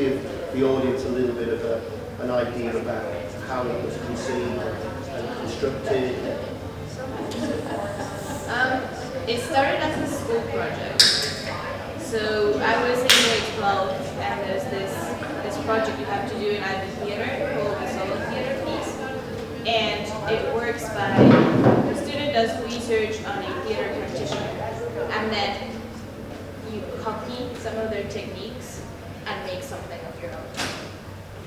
give the audience a little bit of an idea about how it was conceived and constructed? It started as a school project. So I was in grade 12, and there's this project you have to do in either theater called the solo theater piece. And it works by, the student does research on a theater practitioner, and then you copy some of their techniques and make something of your own.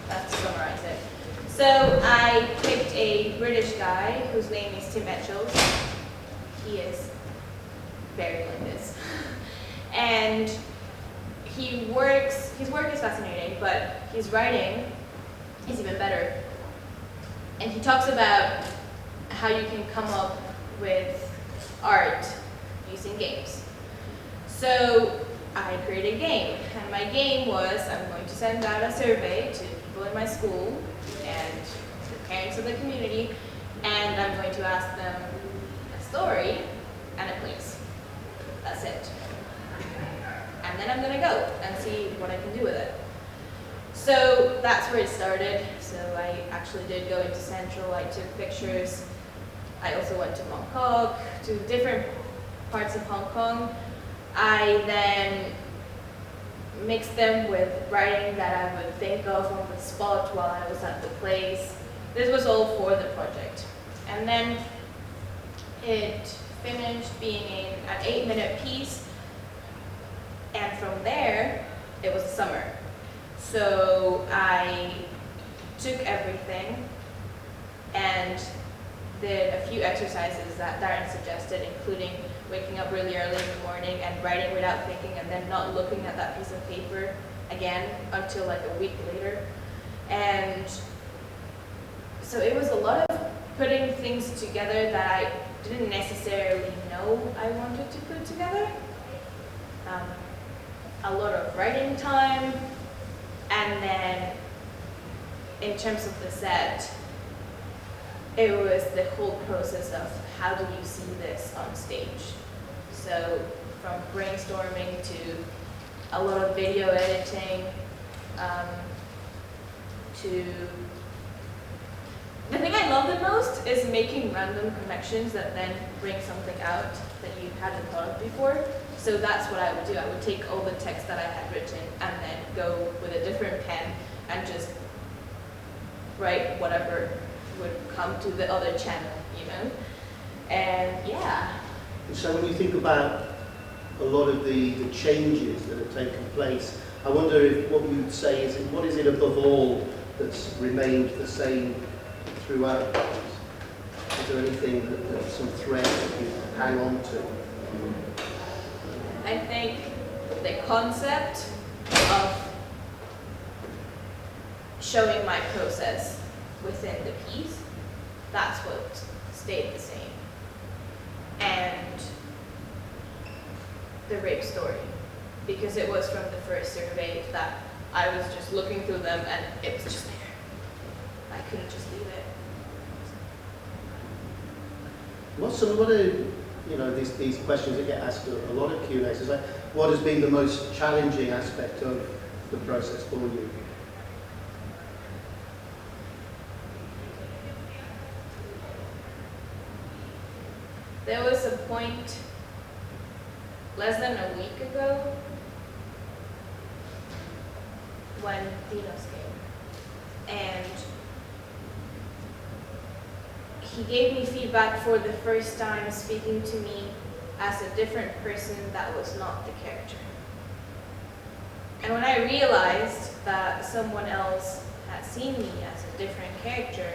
That's to summarize it. So I picked a British guy whose name is Tim Etchells. He is very like this. And his work is fascinating, but his writing is even better. And he talks about how you can come up with art using games. So I created a game, and my game was I'm going to send out a survey to people in my school and the parents of the community, and I'm going to ask them a story and a place. That's it. And then I'm going to go and see what I can do with it. So that's where it started. So I actually did go into Central, I took pictures. I also went to Bangkok, to different parts of Hong Kong. I then mixed them with writing that I would think of on the spot while I was at the place. This was all for the project. And then it finished being an 8-minute piece. And from there, it was summer. So I took everything and did a few exercises that Darren suggested, including waking up really early in the morning and writing without thinking, and then not looking at that piece of paper again until like a week later. And so it was a lot of putting things together that I didn't necessarily know I wanted to put together. A lot of writing time, and then in terms of the set, it was the whole process of how do you see this on stage. So from brainstorming to a lot of video editing, to the thing I love the most is making random connections that then bring something out that you hadn't thought of before. So that's what I would do. I would take all the text that I had written and then go with a different pen and just write whatever would come to the other channel, you know? And yeah. So when you think about a lot of the changes that have taken place, I wonder if what you'd say is, what is it above all that's remained the same throughout those? Is there anything that's some thread that you hang on to? I think the concept of showing my process within the piece, that's what stayed the same. And the rape story, because it was from the first survey that I was just looking through them and it was just there. I couldn't just leave it. What are these questions that get asked a lot of Q&As, is like, what has been the most challenging aspect of the process for you? There was a point less than a week ago when Dinos came, and he gave me feedback for the first time, speaking to me as a different person that was not the character. And when I realized that someone else had seen me as a different character,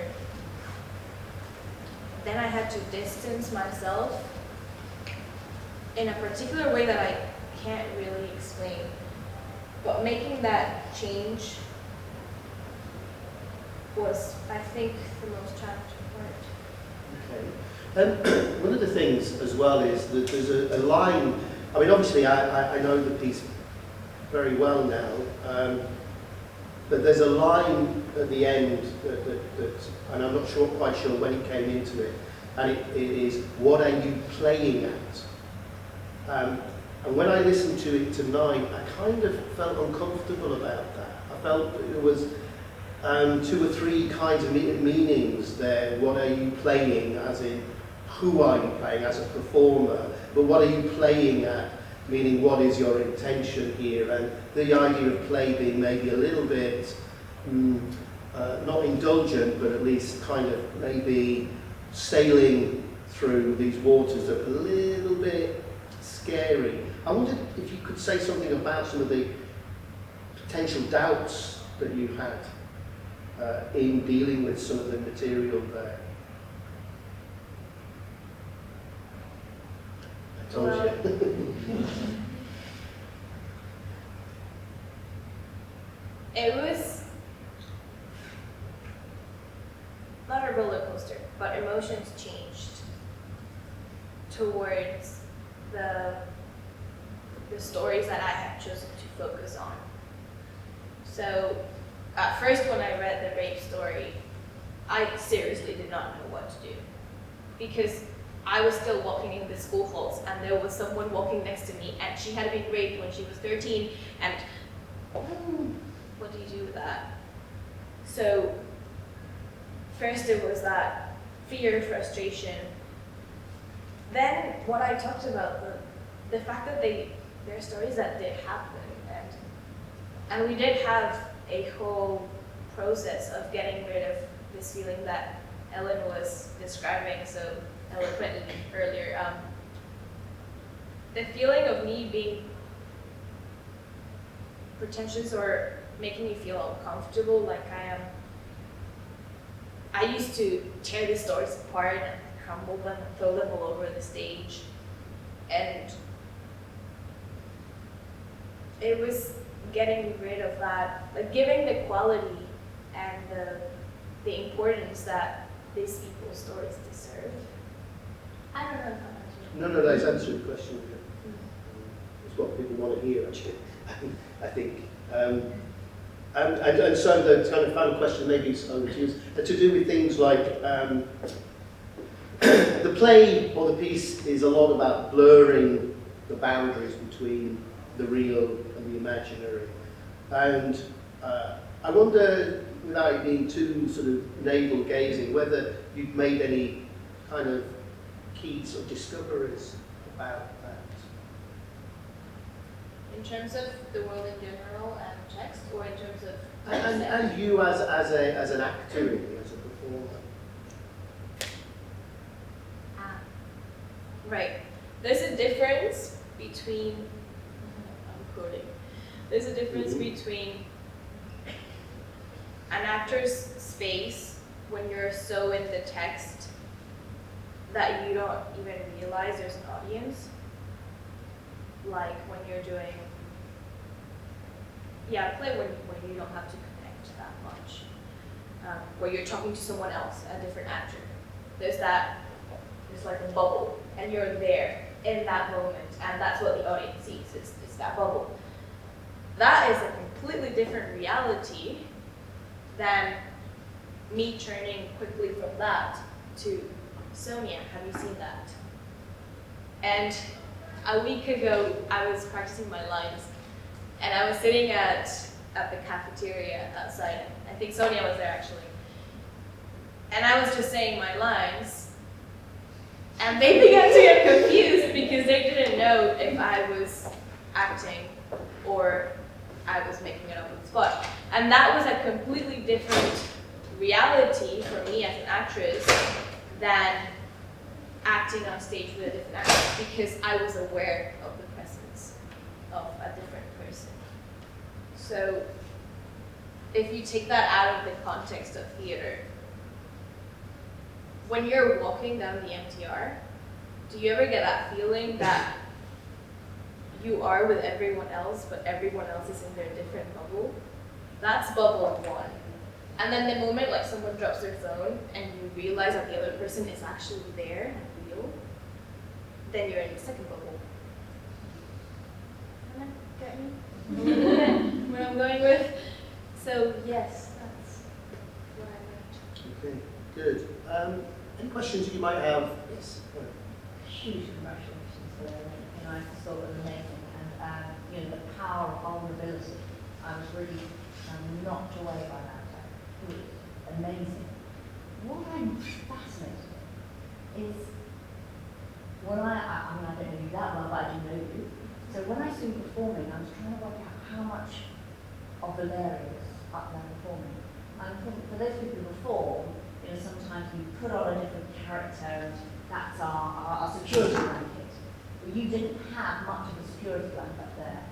then I had to distance myself in a particular way that I can't really explain. But making that change was, I think, the most challenging part. Okay. One of the things as well is that there's a line, I mean obviously I know the piece very well now, but there's a line at the end that and I'm not quite sure when it came into it, and it is, what are you playing at? And when I listened to it tonight, I kind of felt uncomfortable about that. I felt there was 2 or 3 kinds of meanings there. What are you playing, as in who are you playing as a performer, but what are you playing at, meaning what is your intention here, and the idea of play being maybe a little bit not indulgent, but at least kind of maybe sailing through these waters that are a little bit scary. I wondered if you could say something about some of the potential doubts that you had in dealing with some of the material there. I told you. It was not a roller coaster, but emotions changed towards the stories that I had chosen to focus on. So at first when I read the rape story, I seriously did not know what to do, because I was still walking in the school halls and there was someone walking next to me and she had been raped when she was 13, and what do you do with that? So first it was that fear, frustration. Then what I talked about, the fact that there are stories that did happen, and we did have a whole process of getting rid of this feeling that Ellen was describing so eloquently earlier. The feeling of me being pretentious or making me feel uncomfortable, like I am. I used to tear the stories apart and crumble them and throw them all over the stage. And it was getting rid of that, like giving the quality and the importance that these people's stories deserve. I don't know if I'm answering. No, that's answered the question. It's what people want to hear, actually, I think. And so the kind of final question maybe is to do with things like the play or the piece is a lot about blurring the boundaries between the real and the imaginary. And I wonder, without it being too sort of navel-gazing, whether you've made any kind of key sort of discoveries about that. In terms of the world in general and text, or in terms of and you as an actor, really, as a performer. Right. There's a difference between, I'm quoting, there's a difference between an actor's space when you're so in the text that you don't even realize there's an audience, like when you're doing play when you don't have to connect that much, where you're talking to someone else, a different actor. There's like a bubble, and you're there in that moment, and that's what the audience sees, it's that bubble. That is a completely different reality than me turning quickly from that to Sonia, have you seen that? And a week ago, I was practicing my lines, and I was sitting at the cafeteria outside. I think Sonia was there, actually. And I was just saying my lines, and they began to get confused because they didn't know if I was acting or I was making it up on the spot. And that was a completely different reality for me as an actress than acting on stage with a different actor, because I was aware of the presence of a different person. So if you take that out of the context of theater, when you're walking down the MTR, do you ever get that feeling that you are with everyone else, but everyone else is in their different bubble? That's bubble one. And then the moment like someone drops their phone and you realize that the other person is actually there and real, then you're in the second bubble. Get me? Where I'm going with? So yes, that's what I meant. Okay, good. Any questions that you might have? Yes. Huge congratulations there, and I thought it was amazing, and the power of vulnerability. I was really I'm knocked away by that. It was amazing. What I'm fascinated in is when I mean, I don't know you that well, but I do know you. So when I saw you performing, I was trying to work out how much of Valeria was up there performing. And for those people who perform, you know, sometimes we put on a different character, and that's our security blanket. But you didn't have much of a security blanket up there.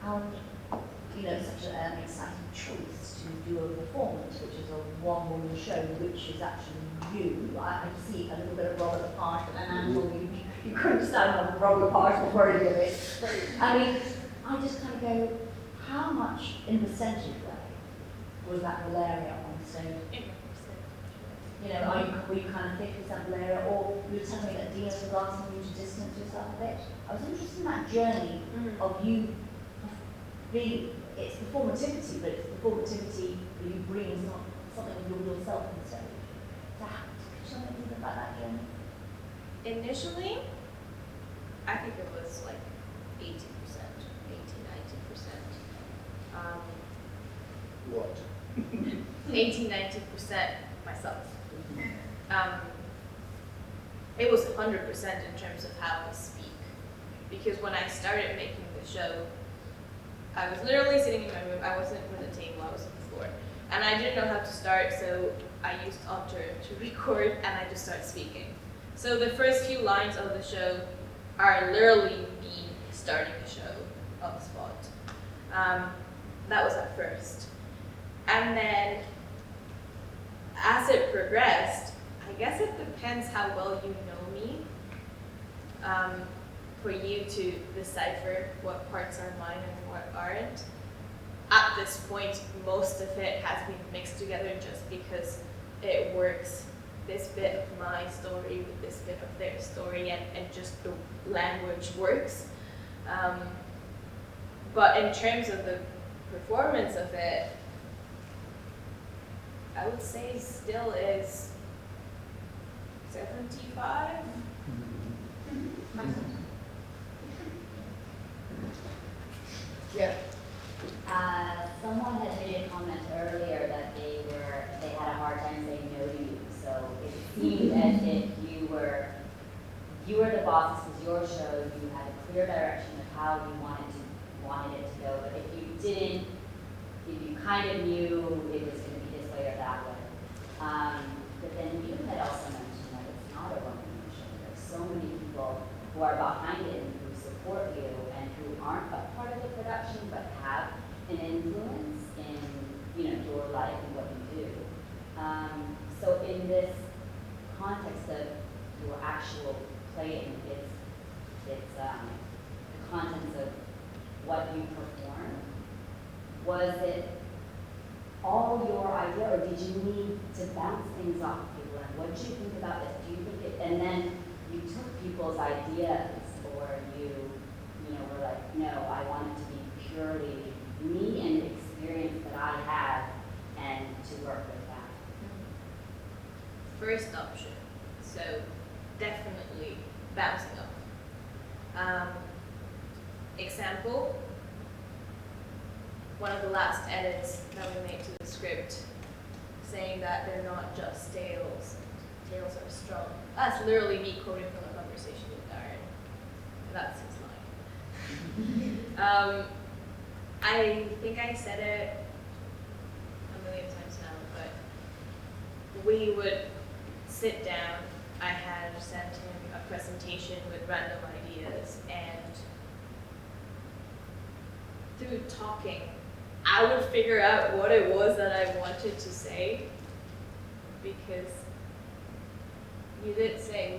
And, you know, such an exciting choice to do a performance, which is a one-woman show, which is actually you. I see a little bit of Robert Part, and Anne told me you couldn't stand on Robert Part before you did it. I mean, I just kind of go, how much in percentage way was that Valeria on stage? You know, were you kind of 50% Valeria, or you were telling me that Dina was asking you to distance yourself a bit? I was interested in that journey of you being, it's performativity, but it's performativity that you bring something of yourself on stage. So how, could you tell me a little bit about that journey? Initially, I think it was like 80%, 80-90%. What? 80-90% myself. It was 100% in terms of how I speak. Because when I started making the show, I was literally sitting in my room. I wasn't with a table, I was on the floor. And I didn't know how to start, so I used Alter to record, and I just started speaking. So the first few lines of the show are literally me starting the show on the spot. That was at first. And then, as it progressed, I guess it depends how well you know me, for you to decipher what parts are mine and what aren't. At this point, most of it has been mixed together just because it works, this bit of my story with this bit of their story, and just the language works. But in terms of the performance of it, I would say still is 75. Yeah. Someone had made a comment earlier that they had a hard time saying no to you. So it seemed as if you were the boss. This was your show. You had a clear direction of how you wanted it to go. But if you kind of knew it was going to be this way or that way. But then you had also mentioned that it's not a one-woman show. There's so many people who are behind it and who support you and who aren't a part of the production but have an influence in your life and what you do. So in this context of your actual playing, it's the contents of what you perform. Was it all your idea, or did you need to bounce things off people? And what did you think about this? Do you think it? And then you took people's ideas, or you were like, no, I want it to be purely me and the experience that I had, and to work with that. First option, so definitely bouncing off. Example, one of the last edits that we made to the script, saying that they're not just tales, tales are strong. That's literally me quoting from a conversation with Darren. That's his line. I think I said it a million times now, but we would sit down. I had sent him a presentation with random ideas, and through talking, I would figure out what it was that I wanted to say, because you did say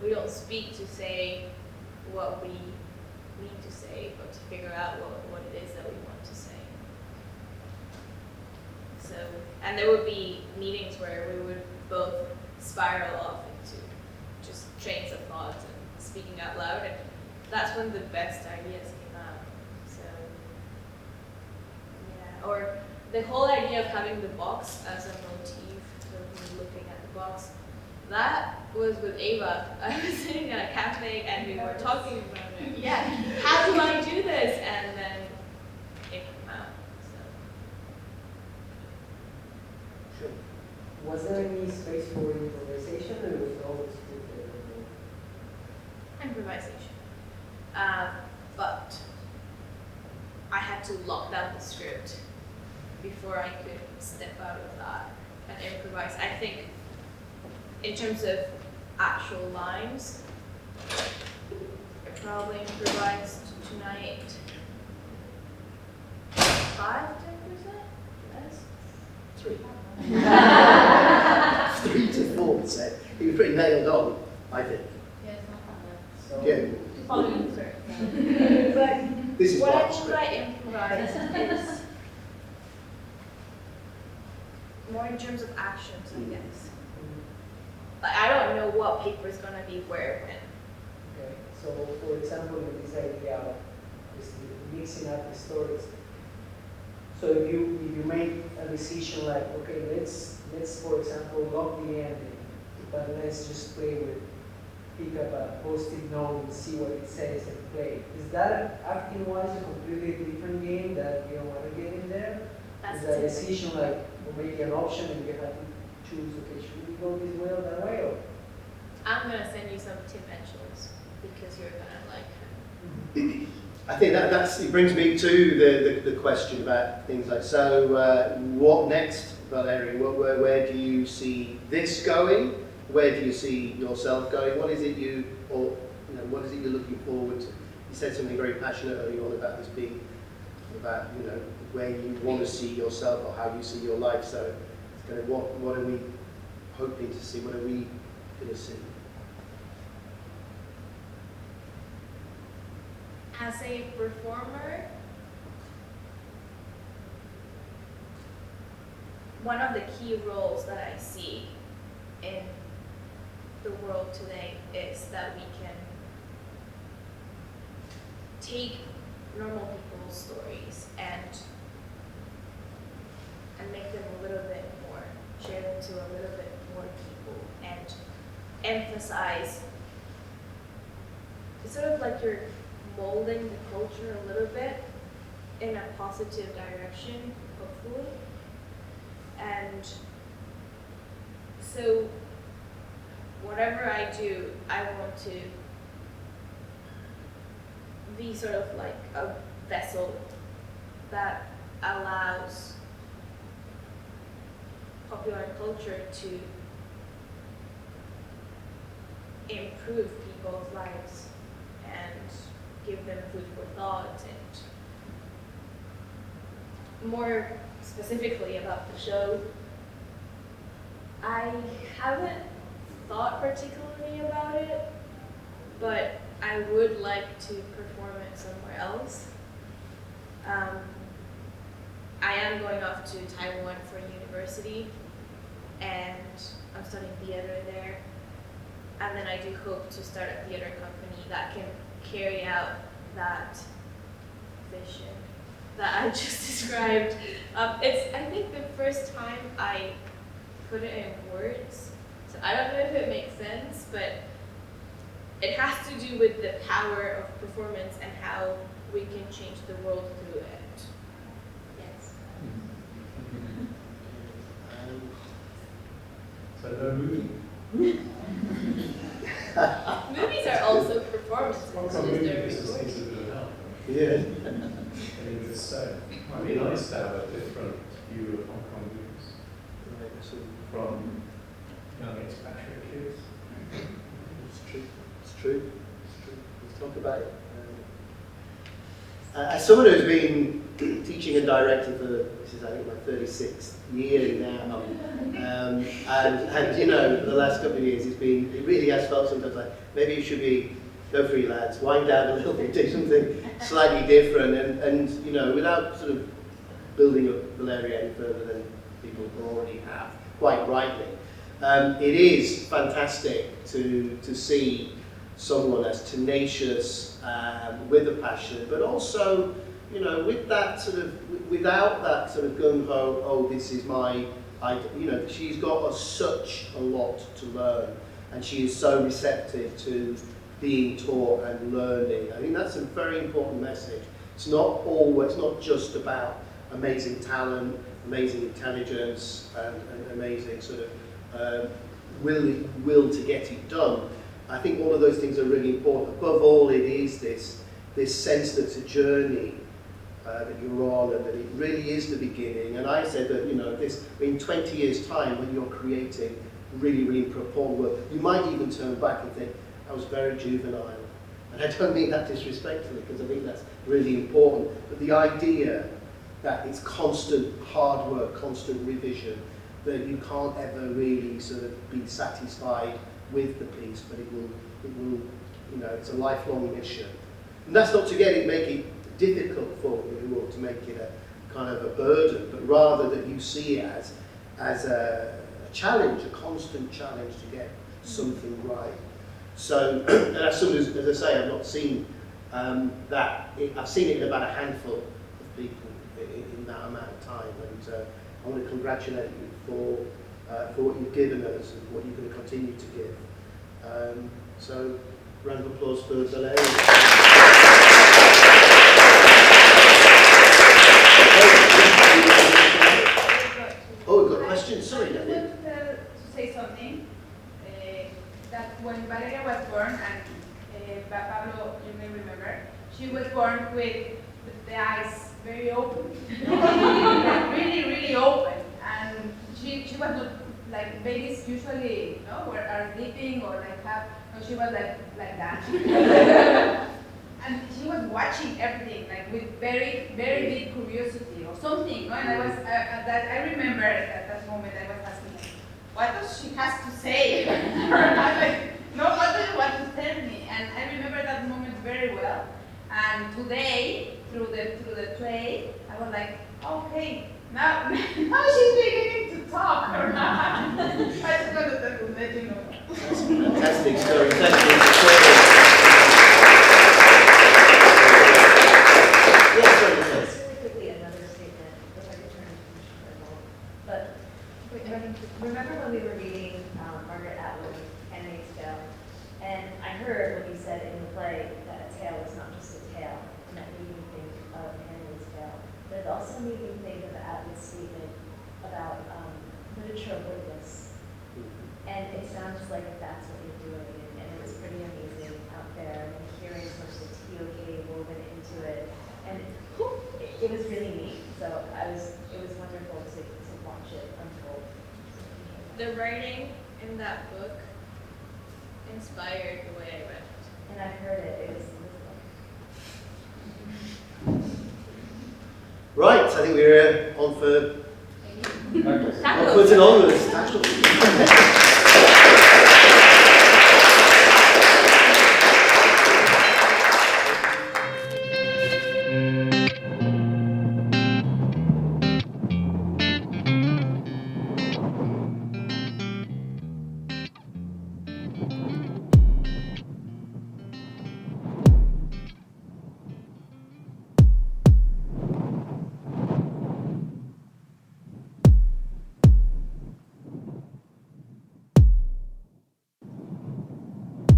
we don't speak to say what we need to say, but to figure out what it is that we want to say. So, and there would be meetings where we would both spiral off into just trains of thought and speaking out loud, and that's when the best ideas came out. So, yeah, or the whole idea of having the box as a motif, so looking at the box, that was with Ava. I was sitting at a cafe and we were talking about it. Yeah, how do I do this? And then it came out. So Was there any space for improvisation, or was it always Improvisation. But I had to lock down the script before I could step out of that and improvise. I think in terms of actual lines, I probably improvised tonight 5-10%? Less? 3. 3 to 4%. You were pretty nailed on, I think. Yes, not so? Yeah. following the script. But this is What I part of mean the by script. improvise is more in terms of actions, I guess. Like, I don't know what paper is gonna be where when. Okay, so for example, in this idea of this mixing up the stories. So if you make a decision like, okay, let's for example lock the ending, but let's just play with, pick up a post-it note and see what it says and play. Is that acting wise a completely different game that you don't want to get in there? That's Is that typical. decision like, or maybe an option and you have to choose, okay, should we go this way or that way? Or? I'm gonna send you some Tim Mitchells because you're gonna like him. I think it brings me to the question about things like, so what next, Valeria? Where do you see this going? Where do you see yourself going? What is it what is it you're looking forward to? You said something very passionate earlier on about this being about, where you want to see yourself or how you see your life. So it's kind of what are we hoping to see? What are we going to see? As a performer, one of the key roles that I see in the world today is that we can take normal people's stories and make them a little bit more, share them to a little bit more people, and emphasize. It's sort of like you're molding the culture a little bit in a positive direction, hopefully. And so whatever I do, I want to be sort of like a vessel that allows popular culture to improve people's lives and give them food for thought. And more specifically about the show, I haven't thought particularly about it, but I would like to perform it somewhere else. I am going off to Taiwan for university, and I'm studying theater there. And then I do hope to start a theater company that can carry out that vision that I just described. It's, I think, the first time I put it in words. So I don't know if it makes sense, but it has to do with the power of performance and how we can change the world through it. Yes. So no movie? Movies are also performances. Hong so Kong is movie there business recording? needs a bit of help. Yeah. I mean, it's might be nice to have a different view of Hong Kong movies from young expatriate kids. It's true. It's true. It's true. Let's talk about it. As someone who's been teaching and directing for, this is I think my 36th year now, and for the last couple of years it really has felt sometimes like maybe you should go freelance, wind down a little bit, do something slightly different, and without sort of building up Valeria any further than people already have, quite rightly. It is fantastic to see someone as tenacious, with a passion, but also, with that sort of, without that sort of gung-ho, oh, this is my, she's got such a lot to learn, and she is so receptive to being taught and learning. I think that's a very important message. It's not just about amazing talent, amazing intelligence, and amazing sort of will to get it done. I think all of those things are really important. Above all, it is this sense that it's a journey that you're on, and that it really is the beginning. And I said that, you know, in 20 years' time, when you're creating really, really important work, you might even turn back and think, I was very juvenile. And I don't mean that disrespectfully, because I think that's really important. But the idea that it's constant hard work, constant revision, that you can't ever really sort of be satisfied with the piece, but it will, you know, it's a lifelong mission. And that's not to make it difficult for you, or to make it a kind of a burden, but rather that you see it as a challenge, a constant challenge to get something right. So, and as soon as I say, I've not seen that. I've seen it in about a handful of people in that amount of time, and I want to congratulate you for what you've given us and what you're going to continue to give. So, round of applause for Valeria. Oh, we've got questions. Sorry, Danny. I wanted to say something. That when Valeria was born, and Pablo, you may remember, she was born with the eyes very open, really, really open, and she was not like babies usually, are sleeping or like have. No, she was like that, and she was watching everything like with very, very big curiosity or something. No? And I remember at that moment I was asking her, what does she has to say? I'm like, no, what do you want to tell me? And I remember that moment very well. And today, through the play, I was like, okay, now she's beginning to talk. I just wanted to let you know. That's a fantastic story. Thank you. Yes, sorry, yes. Really quickly, another statement, if I could turn to but remember when we were reading Margaret Atwood, Handmaid's Tale, and I heard when you said in the play that a tale is not just a tale, and that made me think of Handmaid's Tale, but it also made me think of Atwood's statement about literature of witness, and it sounds like that's what you're doing, and it was pretty amazing out there, and hearing so much of the TOK woven into it, and it was really neat. So it was wonderful to watch it unfold. The writing in that book inspired the way I read it. And I heard it. It was Right, I think we're on for Tacos. upwards and onwards.